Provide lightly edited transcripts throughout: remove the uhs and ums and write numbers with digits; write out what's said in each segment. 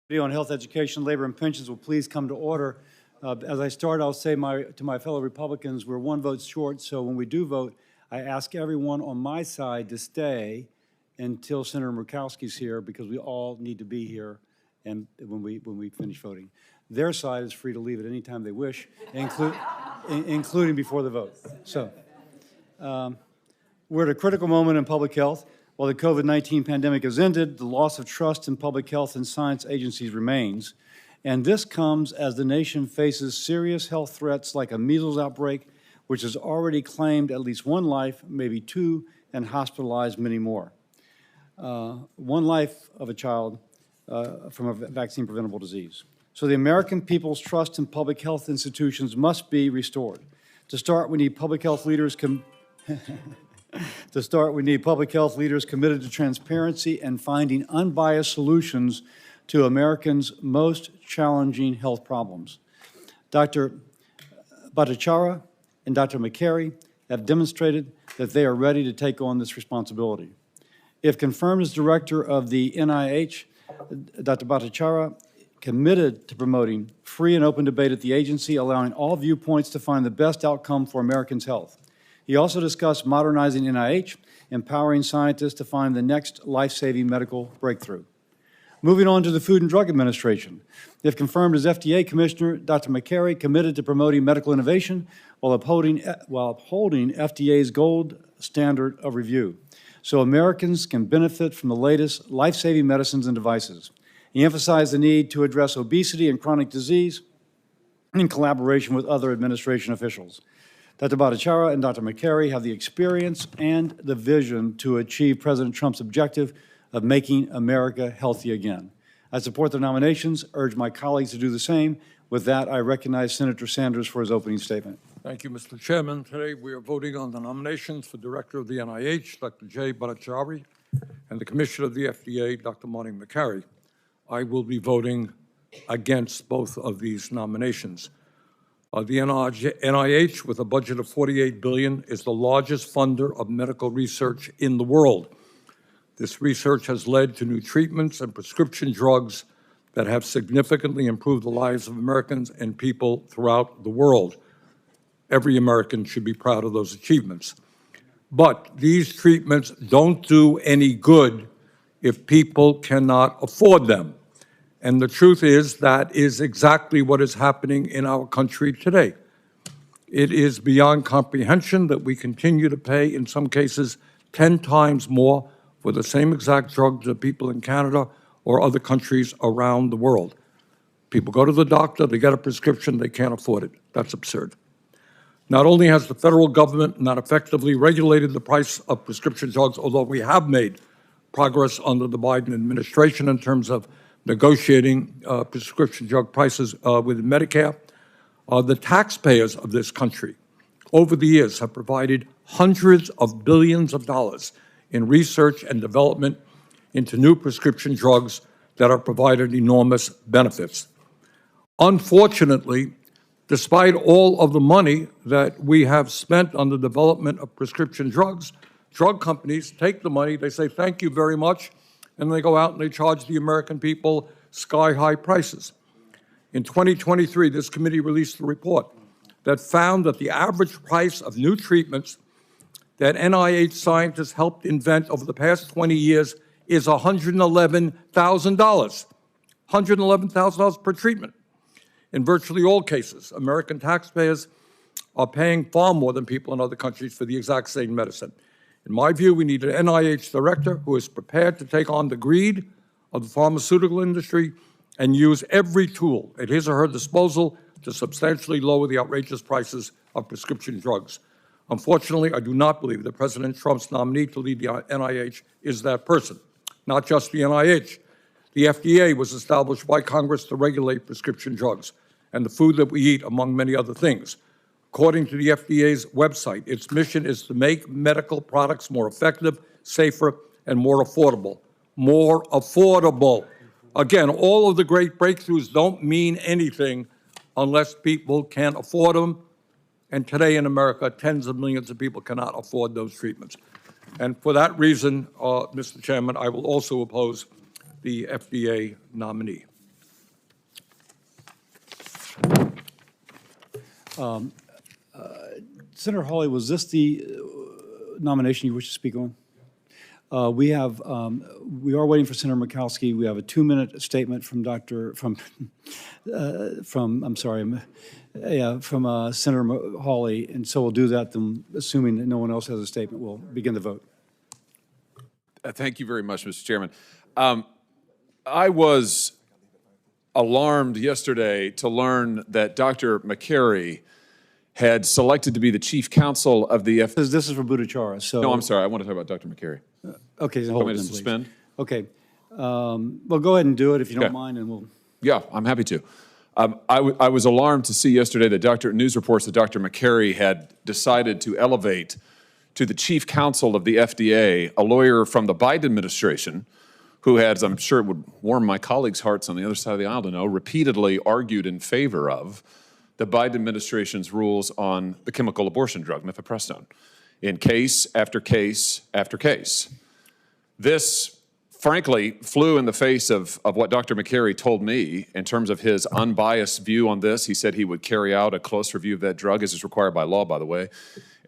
On health, education, labor, and pensions will please come to order. As I start, I'll say to my fellow Republicans, we're one vote short, so when we do vote, I ask everyone on my side to stay until Senator Murkowski's here, because we all need to be here and when we finish voting. Their side is free to leave at any time they wish, including before the vote. So we're at a critical moment in public health. While the COVID-19 pandemic has ended, the loss of trust in public health and science agencies remains. And this comes as the nation faces serious health threats like a measles outbreak, which has already claimed at least one life, maybe two, and hospitalized many more. One life of a child from a vaccine-preventable disease. So the American people's trust in public health institutions must be restored. To start, we need public health leaders committed to transparency and finding unbiased solutions to Americans' most challenging health problems. Dr. Bhattacharya and Dr. McCary have demonstrated that they are ready to take on this responsibility. If confirmed as director of the NIH, Dr. Bhattacharya committed to promoting free and open debate at the agency, allowing all viewpoints to find the best outcome for Americans' health. He also discussed modernizing NIH, empowering scientists to find the next life-saving medical breakthrough. Moving on to the Food and Drug Administration. If confirmed as FDA Commissioner, Dr. McCary committed to promoting medical innovation while upholding FDA's gold standard of review, so Americans can benefit from the latest life-saving medicines and devices. He emphasized the need to address obesity and chronic disease in collaboration with other administration officials. Dr. Bhattacharya and Dr. McCary have the experience and the vision to achieve President Trump's objective of making America healthy again. I support their nominations, urge my colleagues to do the same. With that, I recognize Senator Sanders for his opening statement. Thank you, Mr. Chairman. Today we are voting on the nominations for Director of the NIH, Dr. Jay Bhattacharya, and the Commissioner of the FDA, Dr. Marty McCary. I will be voting against both of these nominations. The NIH, with a budget of $48 billion, is the largest funder of medical research in the world. This research has led to new treatments and prescription drugs that have significantly improved the lives of Americans and people throughout the world. Every American should be proud of those achievements. But these treatments don't do any good if people cannot afford them. And the truth is that is exactly what is happening in our country today. It is beyond comprehension that we continue to pay, in some cases, 10 times more for the same exact drug to people in Canada or other countries around the world. People go to the doctor, they get a prescription, they can't afford it. That's absurd. Not only has the federal government not effectively regulated the price of prescription drugs, although we have made progress under the Biden administration in terms of negotiating prescription drug prices with Medicare, the taxpayers of this country over the years have provided hundreds of billions of dollars in research and development into new prescription drugs that are provided enormous benefits. Unfortunately, despite all of the money that we have spent on the development of prescription drugs, drug companies take the money, they say, thank you very much, and they go out and they charge the American people sky-high prices. In 2023, this committee released a report that found that the average price of new treatments that NIH scientists helped invent over the past 20 years is $111,000. $111,000 per treatment. In virtually all cases, American taxpayers are paying far more than people in other countries for the exact same medicine. In my view, we need an NIH director who is prepared to take on the greed of the pharmaceutical industry and use every tool at his or her disposal to substantially lower the outrageous prices of prescription drugs. Unfortunately, I do not believe that President Trump's nominee to lead the NIH is that person. Not just the NIH. The FDA was established by Congress to regulate prescription drugs and the food that we eat, among many other things. According to the FDA's website, its mission is to make medical products more effective, safer, and more affordable. More affordable. Again, all of the great breakthroughs don't mean anything unless people can't afford them. And today in America, tens of millions of people cannot afford those treatments. And for that reason, Mr. Chairman, I will also oppose the FDA nominee. Senator Hawley, was this the nomination you wish to speak on? We are waiting for Senator Murkowski. We have a 2-minute statement from Senator Hawley, and so we'll do that. Then, assuming that no one else has a statement, we'll begin the vote. Thank you very much, Mr. Chairman. I was alarmed yesterday to learn that Dr. McCary had selected to be the chief counsel of the This is for Bhattacharya. So No, I'm sorry. I want to talk about Dr. McCary. okay, so Want hold me it to then, please. suspend? Okay. Well, go ahead and do it if you don't Okay. mind, and we'll. Yeah, I'm happy to. I was alarmed to see yesterday that news reports that Dr. McCary had decided to elevate to the chief counsel of the FDA a lawyer from the Biden administration who had, as I'm sure it would warm my colleagues' hearts on the other side of the aisle to know, repeatedly argued in favor of the Biden administration's rules on the chemical abortion drug, mifepristone, in case after case after case. This, frankly, flew in the face of what Dr. McCary told me in terms of his unbiased view on this. He said he would carry out a close review of that drug, as is required by law, by the way,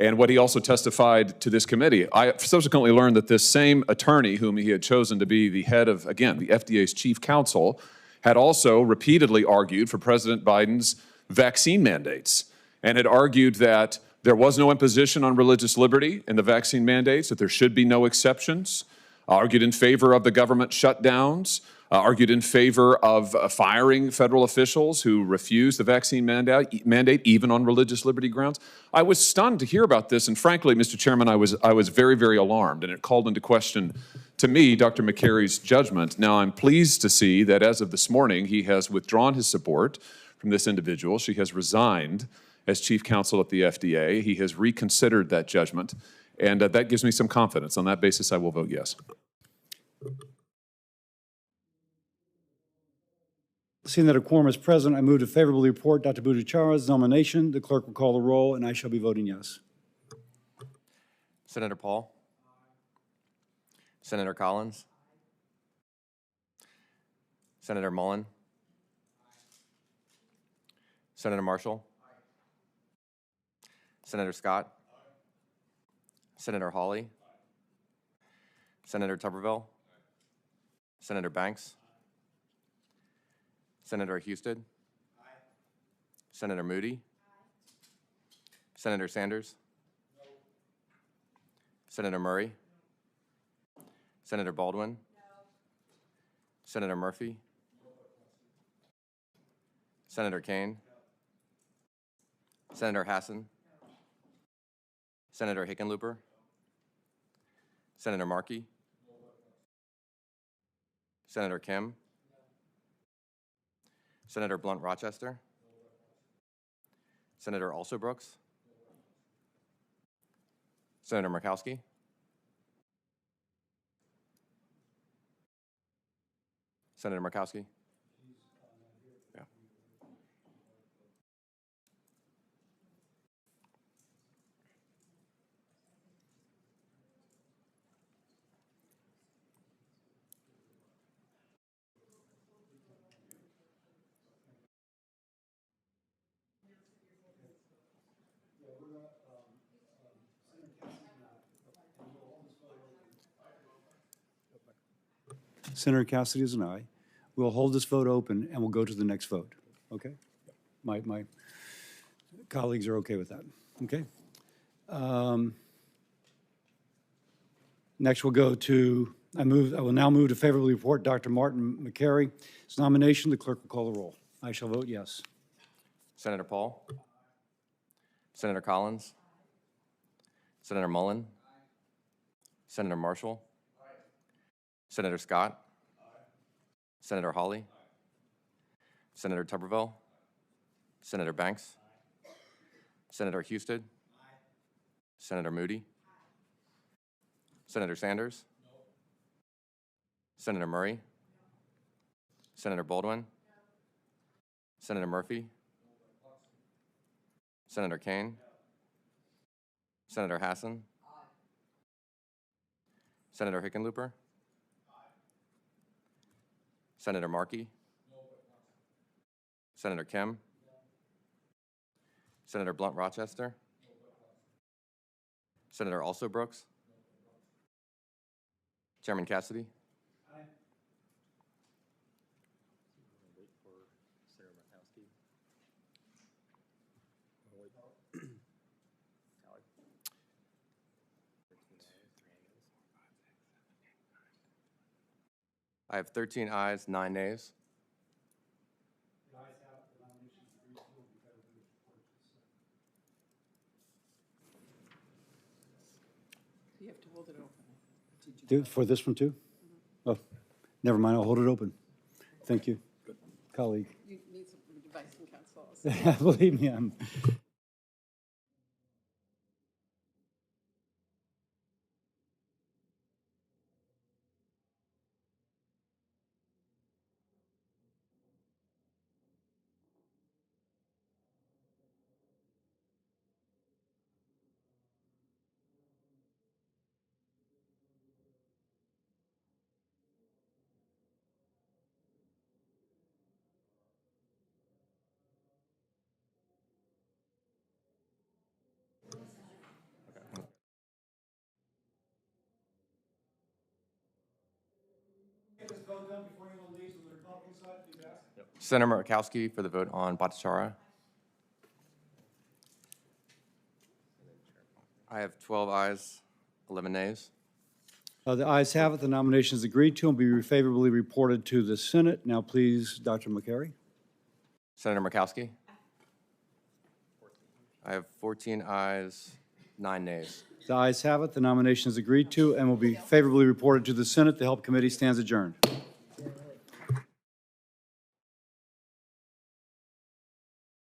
and what he also testified to this committee. I subsequently learned that this same attorney whom he had chosen to be the head of, again, the FDA's chief counsel, had also repeatedly argued for President Biden's vaccine mandates and had argued that there was no imposition on religious liberty in the vaccine mandates, that there should be no exceptions, argued in favor of the government shutdowns, argued in favor of firing federal officials who refused the vaccine mandate, even on religious liberty grounds. I was stunned to hear about this, and frankly, Mr. Chairman, I was very, very alarmed, and it called into question, to me, Dr. McCary's judgment. Now, I'm pleased to see that as of this morning, he has withdrawn his support from this individual. She has resigned as chief counsel at the FDA. He has reconsidered that judgment, and that gives me some confidence. On that basis, I will vote yes. Seeing that a quorum is present, I move to favorably report Dr. Bhattacharya's nomination. The clerk will call the roll, and I shall be voting yes. Senator Paul? Senator Collins? Senator Mullen? Senator Marshall? Senator Scott? Senator Hawley? Senator Tuberville? Senator Banks? Senator Houston? Senator Moody? Senator Sanders? Senator Murray? Senator Baldwin? Senator Murphy? Senator Kane? Senator Hassan? Senator Hickenlooper? Senator Markey? Senator Kim? Senator Blunt Rochester? Senator Alsobrooks? Senator Murkowski? Senator Murkowski? Yeah. Senator Cassidy is an aye. We'll hold this vote open, and we'll go to the next vote. Okay? My colleagues are okay with that. Okay? Next, we'll go to, I will now move to favorably report Dr. Martin McCary's nomination. The clerk will call the roll. I shall vote yes. Senator Paul? Senator Collins? Senator Mullen? Senator Marshall? Senator Scott? Senator Hawley? Senator Tuberville? Senator Banks? Senator Houston? Senator Moody? Senator Sanders? Senator Murray? Senator Baldwin? Senator Murphy? Senator Kane? Senator Hassan? Senator Hickenlooper? Senator Markey? Senator Kim? Senator Blunt Rochester, Senator Also Brooks, Chairman Cassidy, I have 13 ayes, 9 nays. You have to hold it open. For this one too? Oh, never mind, I'll hold it open. Thank you, colleague. You need some advice from counsel. Believe me, I'm. Senator Murkowski for the vote on Bhattacharya. I have 12 ayes, 11 nays. The ayes have it. The nomination is agreed to and will be favorably reported to the Senate. Now, please, Dr. McCary. Senator Murkowski. I have 14 ayes, 9 nays. The ayes have it. The nomination is agreed to and will be favorably reported to the Senate. The Help Committee stands adjourned.